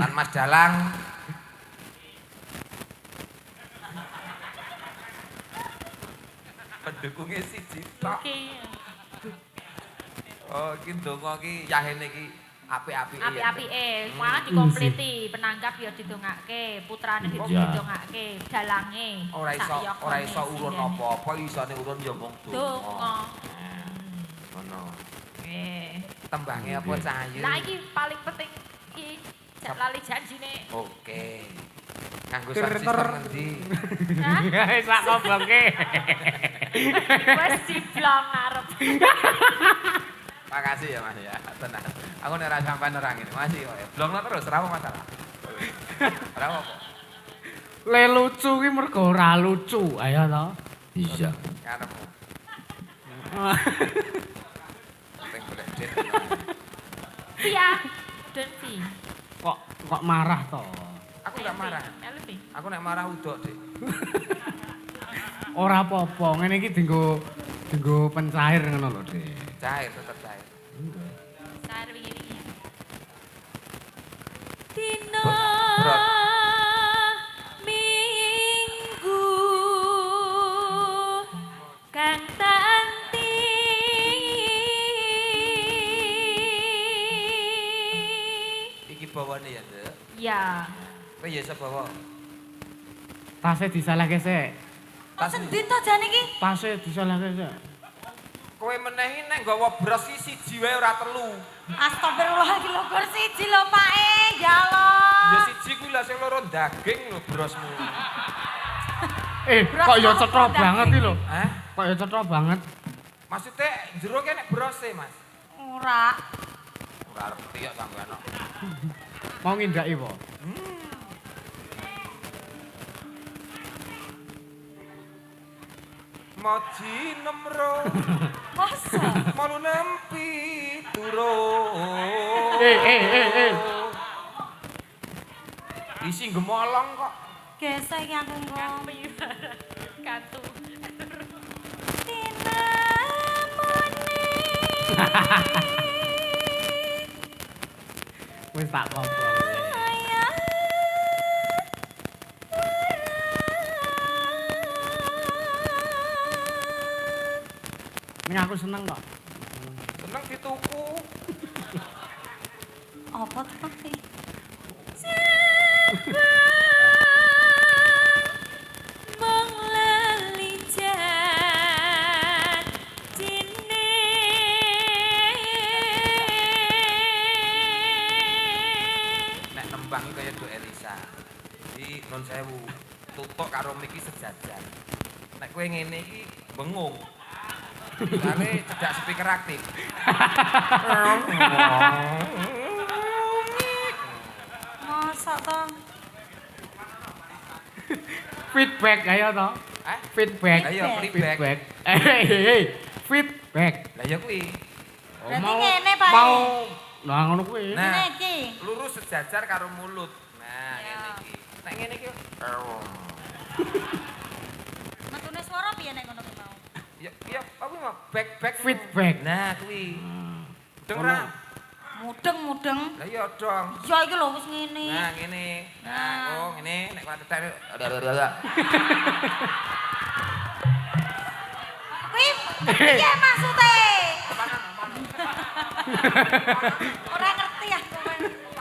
Lan Mas Dalang. Pendukungnya siji tok. Oh, iki ndonga iki yahene iki apik-apike. Apik-apike, malah dikompleti, penangkap ya didongake, putrane didongake, dalange. Ora iso urun apa-apa, isone urun ya mung donga. Ngono. Nggih. Tembange apa Cahayu? Lah iki paling penting iki jak lali janjine. Oke. Nganggo sound system ngendi? Sak ngobongke. Wes diblong arep. Makasih ya Mas ya, tenang. Aku nek ora sampean ora ngene. Masih kok. Blongno terus ora masalah. Ora apa. Le lucu ki mergo ora lucu, ayo to. Iya. Karepmu. Penting golek den. Iya, Denvi. Kok marah to? Aku enggak marah. Elvi. Aku nek marah udok, Dik. Ora apa-apa, ngene iki dienggo pencair ngono lho, Dik. Cair, tetep cair. Cair wingi-wingi. Dino Berat. Minggu kang tanti Iki bawane ya, Nduk. ya. Kowe ya iso bawa. Tase disalahke sik. Kok sendit to jane iki? Tase disalahke sik. Kowe menehi nek nggawa bros iki siji wae ora telu. Astagfirullah iki lho gur siji lho Pak ya Allah. Ya siji kuwi lah sing loro daging lho brosmu. Kok ya cetha banget iki lho. Hah? Kok ya cetha banget. Maksudnya jero kene brose, Mas. Ora. Ora ngerti ya sampean. Mau ngindaki po? Moji nemro. Masa? Malu nempi turun. Isi gemolong kok. Gesek yang aku ngomong. Katu. Wis tak kompong. Ini aku seneng kok. Seneng dituku. Apa tuh Pak? Nek nembang kaya Do Elisa. Iki non sewu. Tutuk karo mriki sejajar. Nek kowe ngene iki bengung. Soale cedak speaker aktif. Masa toh? Feedback ayo to. Feedback. Lah iya feedback. Feedback. Lah ya kuwi. Berarti ngene, Pak. Mau nah ngono kuwi. Nah, Ngene iki. lurus sejajar karo mulut. Nah, ngene iki. Nek ngene iki Metune swara piye nek ngono ku mau? ya apa mau back Feedback. Nah, kuwi. Mudeng ra? Mudeng. Lah iya dong. Ya iki lho wis ngene. Nah, ngene. Nah, oh ngene nek kuwi tetek. Kuwi piye maksude? Ora ngerti aku.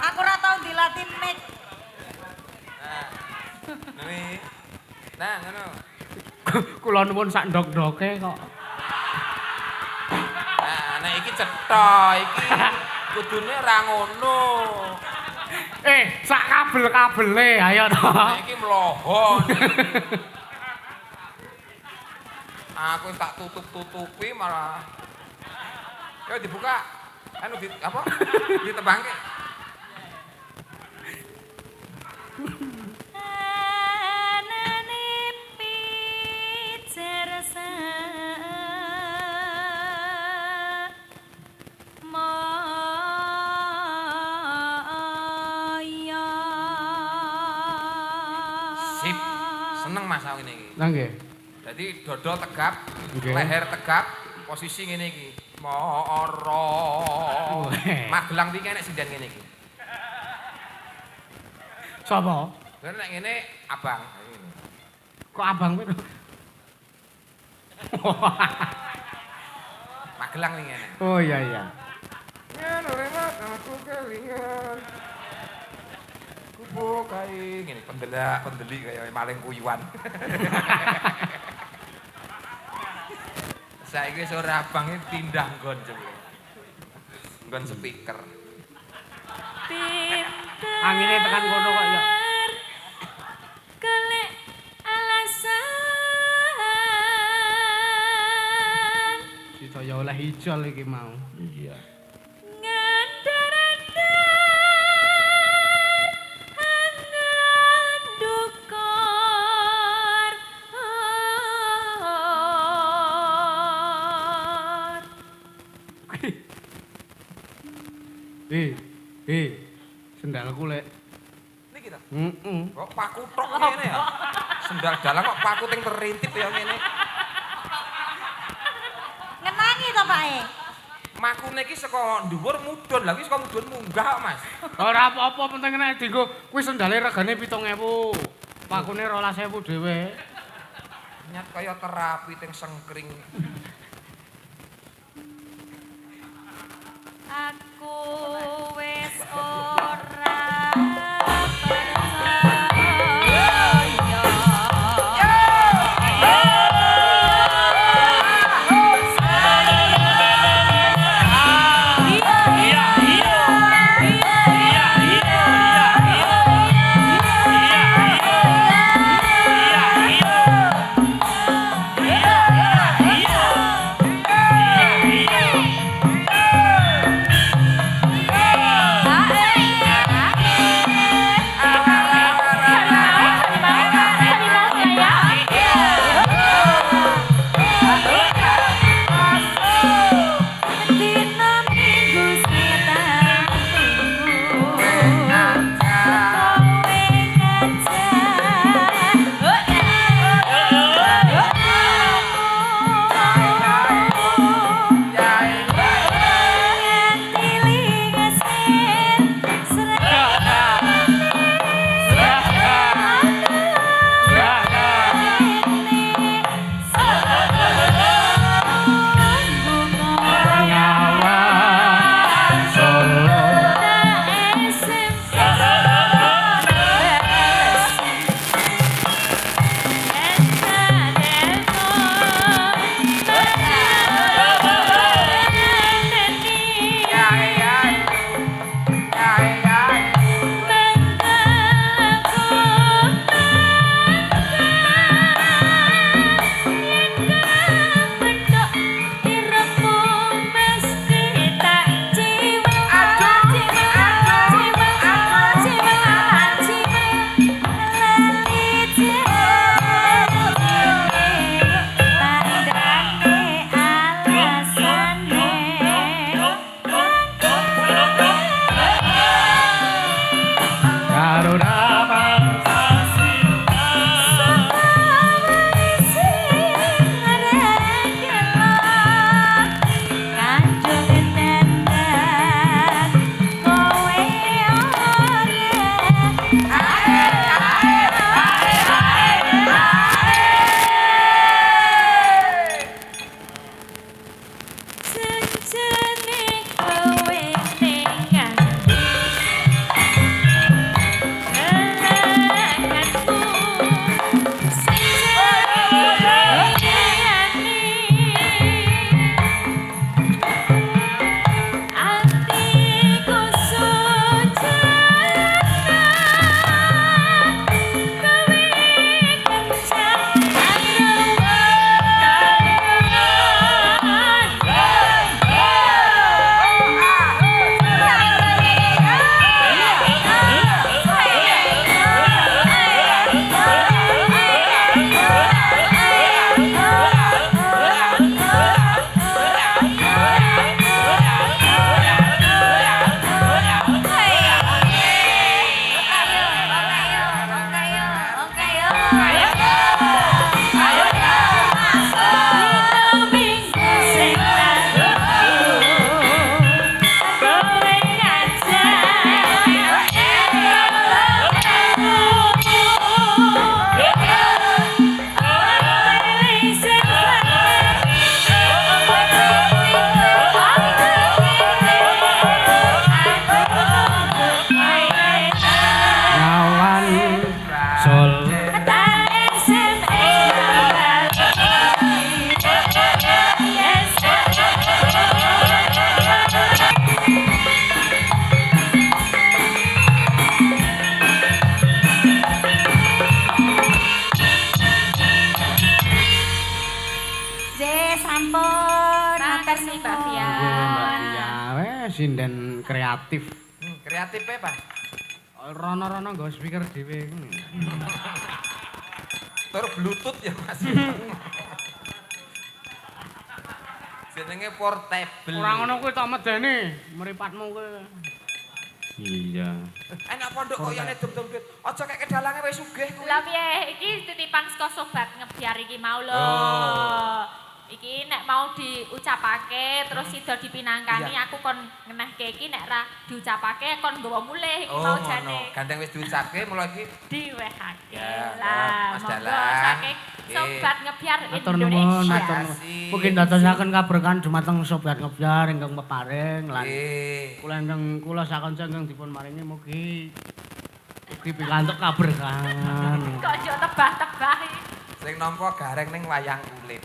Aku ora tau dilatih mic. Nah. Kuwi. Nah, ngono. Kula nuwun sak ndok-ndoke kok. Nah, nek iki cetha, iki kudune ra ngono. Sak kabel-kabele ayo to. Nek iki mlohon. Aku tak tutup-tutupi malah. Yo dibuka. Anu di apa? Ditebangke. Sip. Seneng Mas aku ngene iki. Lah nggih. Dadi dada tegap, Nggih. leher tegap, posisi ngene iki. Moro. Magelang iki enek sinden ngene iki. Sapa? Lah nek ngene abang. Kok abang kowe? Magelang ning ngene. Oh iya iya. Ngono remat aku kelingan. Kubu kae ngene pendeli kaya maling kuyuan. Saiki wis ora abang iki pindah nggon jebule. Nggon speaker. Pinter. Angine tekan kono kok ya. Golek alasan. Dicaya oleh ijol iki mau. Iya. Ngandar-andar angan dukor. Sendalku lek. Niki ta? Heeh. Kok paku tok ngene ya? Sendal dalang kok paku ting terintip ya ngene. Ngenani to, Pak E? Makune iki saka dhuwur mudhun. Lah iki saka mudhun munggah kok, Mas. Ora apa-apa penting nek dienggo kuwi sendale regane 7.000. Pakune 12.000 dhewe. Nyat kaya terapi ting sengkring. Aku wis ora percaya. kasih Mbak Fia. Ya wes sinden kreatif. Kreatifnya, Pak. Rono-rono nggawa speaker dhewe. Tur bluetooth ya, Mas. Jenenge portable. Ora ngono kuwi tak medeni mripatmu kuwi. Iya. Enak pondok kok yane dum-dum. Aja kek kedalange wis sugih kuwi. Lah piye? Iki titipan saka sobat ngebyar iki mau lho. Oh. Iki nek mau diucapake terus sida dipinangkani Iya. aku kon ngenehke iki nek ra diucapake kon nggawa mulih iki Oh, mau ngono. jane Gandeng wis diucapke mulai iki. diwehake. Ya, Lah, Mas monggo Dalang. saking sobat ngebyar Matur nuwun, Indonesia. matur nuwun. Makasih. Mugi ndadosaken kaberkahan dumateng sobat ngebyar ingkang peparing lan Nggih. kula sakonca ingkang dipun maringi mugi pikantuk kaberkahan. Kok aja tebah-tebah iki. Sing nampa gareng ning wayang kulit.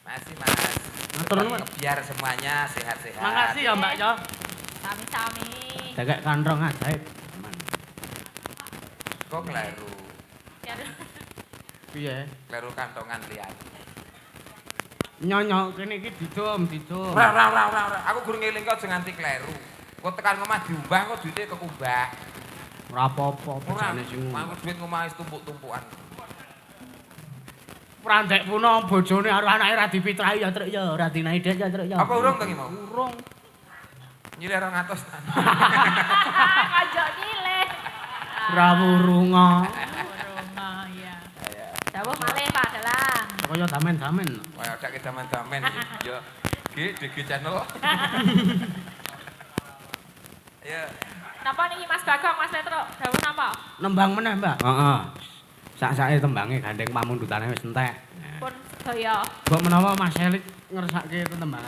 Masih, Mas. Matur nuwun. Biar semuanya sehat-sehat. Makasih ya Mbak yo. Sami-sami. Dagek kantong ajaib. Aman. Kok kleru. Ya, Piye? Kleru kantongan liyan. Nyonyo kene iki didum. Ora. Aku guru ngeling kok aja nganti kleru. Kok tekan ngomah diumbah kok duite kekumbah. Ora apa-apa Ora. bejane sing. Aku duit ngomah wis tumpuk-tumpukan. Prandek puna bojone karo anake ra dipitrahi ya truk ya, ora dinahi det ya truk ya. Apa urung to ki mau? Urung. Nyilih 200. Aja nilih. Ora wurunga. Urunga ya. Dawuh malih Pak Dalang. Kaya damen-damen. Wah, ada kedaman-damen iki. Yo. DG channel. Ya. Napa niki Mas Bagong, Mas Petro? Dawuh napa? Nembang meneh, Mbak. Heeh. Sak-sake tembange gandeng pamundutane wis entek. Pun sedaya. Mbok menawa Mas Elik ngersake tembang